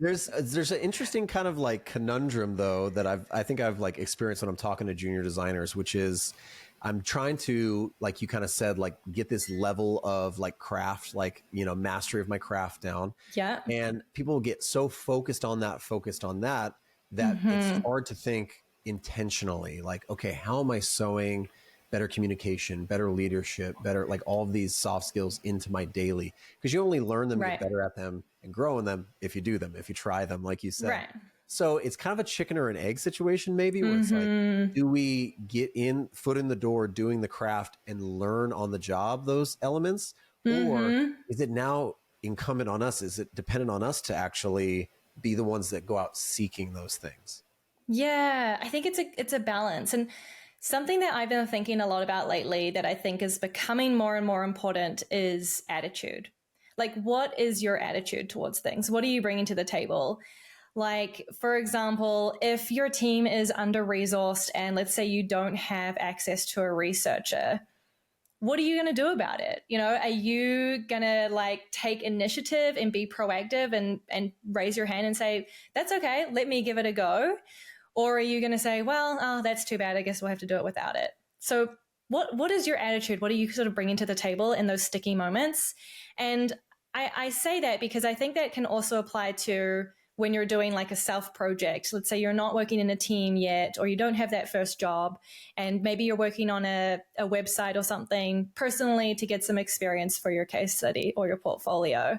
There's an interesting kind of like conundrum though that I think I've like experienced when I'm talking to junior designers, which is I'm trying to, like you kind of said, like get this level of like craft, like, you know, mastery of my craft down. Yeah. And people get so focused on that, that it's hard to think intentionally, like, okay, how am I sewing better communication, better leadership, better, like all of these soft skills into my daily? Because you only learn them, get better at them and grow in them if you do them, if you try them, like you said. Right. So it's kind of a chicken or an egg situation, maybe, where it's like, do we get foot in the door doing the craft and learn on the job those elements? Or is it now incumbent on us? Is it dependent on us to actually be the ones that go out seeking those things? Yeah, I think it's a balance. And something that I've been thinking a lot about lately that I think is becoming more and more important is attitude. Like, what is your attitude towards things? What are you bringing to the table? Like, for example, if your team is under-resourced and let's say you don't have access to a researcher, what are you going to do about it? You know, are you going to like take initiative and be proactive and raise your hand and say, that's okay, let me give it a go? Or are you going to say, well, oh, that's too bad, I guess we'll have to do it without it? So what is your attitude? What are you sort of bringing to the table in those sticky moments? And I say that because I think that can also apply to when you're doing like a self project. Let's say you're not working in a team yet, or you don't have that first job, and maybe you're working on a website or something personally to get some experience for your case study or your portfolio.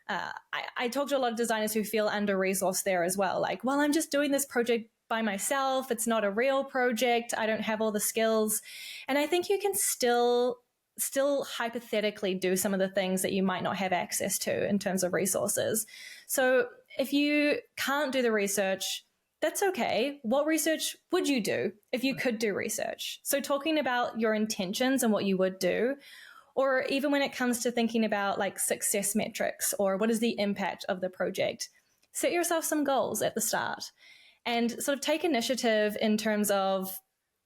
I talk to a lot of designers who feel under-resourced there as well. Like, well, I'm just doing this project by myself. It's not a real project. I don't have all the skills. And I think you can still hypothetically do some of the things that you might not have access to in terms of resources. So if you can't do the research, that's okay. What research would you do if you could do research? So talking about your intentions and what you would do, or even when it comes to thinking about like success metrics or what is the impact of the project, set yourself some goals at the start and sort of take initiative in terms of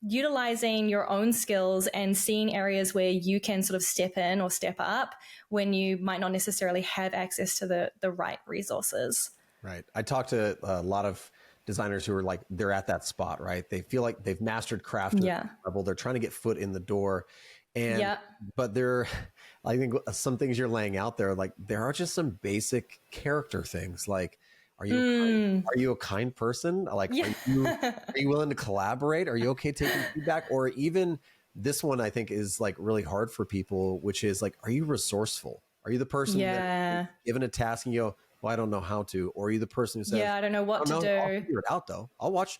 utilizing your own skills and seeing areas where you can sort of step in or step up when you might not necessarily have access to the right resources. Right. I talk to a lot of designers who are like, they're at that spot, right? They feel like they've mastered craft at a level. They're trying to get foot in the door. And, but I think some things you're laying out there, like there are just some basic character things. Like, are you a kind person? Like, are you willing to collaborate? Are you okay taking feedback? Or even this one, I think is like really hard for people, which is like, are you resourceful? Are you the person that given a task and you go, well, I don't know how to? Or are you the person who says, I don't know what to do. I'll figure it out though. I'll watch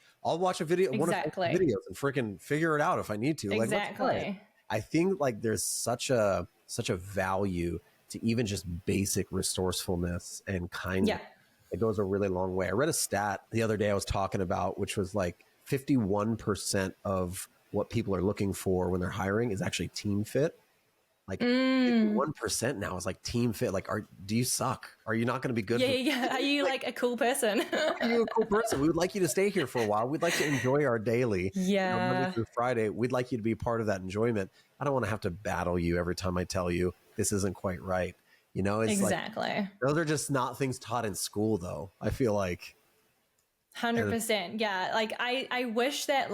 a video, one of the videos and freaking figure it out if I need to. Exactly. Like, I think like there's such a value to even just basic resourcefulness and kindness. Yeah. It goes a really long way. I read a stat the other day I was talking about, which was like 51% of what people are looking for when they're hiring is actually team fit. Like 51% now is like team fit. Like, do you suck? Are you not going to be good? Yeah. Are you like a cool person? Are you a cool person? We would like you to stay here for a while. We'd like to enjoy our daily. Monday through Friday. We'd like you to be part of that enjoyment. I don't want to have to battle you every time I tell you this isn't quite right. You know, it's like, those are just not things taught in school, though. I feel like 100%. Yeah. Like I wish that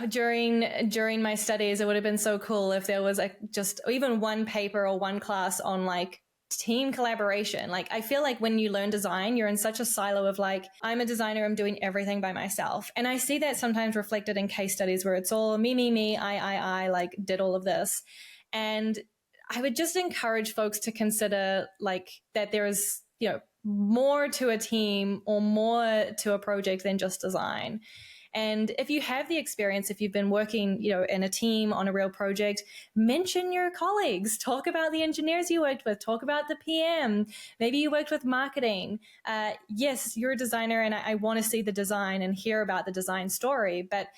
during my studies, it would have been so cool if there was just even one paper or one class on like team collaboration. Like I feel like when you learn design, you're in such a silo of like, I'm a designer, I'm doing everything by myself. And I see that sometimes reflected in case studies where it's all me, I like did all of this. And I would just encourage folks to consider like that there is, you know, more to a team or more to a project than just design. And if you have the experience, if you've been working, you know, in a team on a real project, mention your colleagues, talk about the engineers you worked with, talk about the PM. Maybe you worked with marketing. Yes, you're a designer and I want to see the design and hear about the design story, but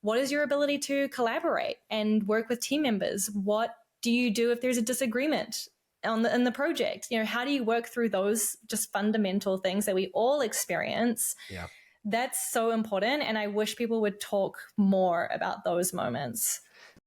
what is your ability to collaborate and work with team members? What do you do if there's a disagreement in the project? You know, how do you work through those just fundamental things that we all experience? Yeah. That's so important. And I wish people would talk more about those moments.